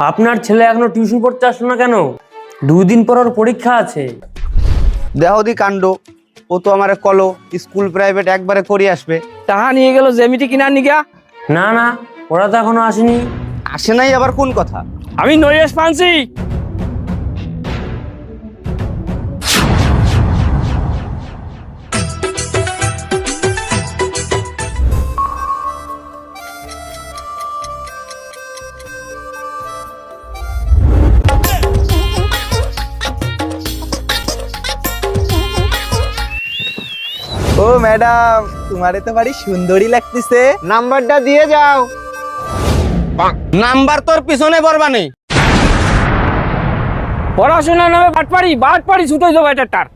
আপনার ছেলে এখনো টিউশন পড়তে আসলো না কেন? 2 দিন পর ওর পরীক্ষা আছে। দেহদি কাণ্ড, ও তো আমার কলো স্কুল প্রাইভেট একবারে করে আসবে। তাহা নিয়ে গেল জ্যামিতি কিনার নিগা। না না, ওরা তো এখনো আসেনি। আসে নাই আবার কোন কথা? আমি নরেশ পানছি। ও ম্যাডাম, তোমারে তো বাড়ি সুন্দরী লাগতেছে, নাম্বারটা দিয়ে যাও। নাম্বার তোর পিছনে বরবা নেই। পড়াশোনা নামে বাটপাড়ি ছুটে যাবো এটা তার।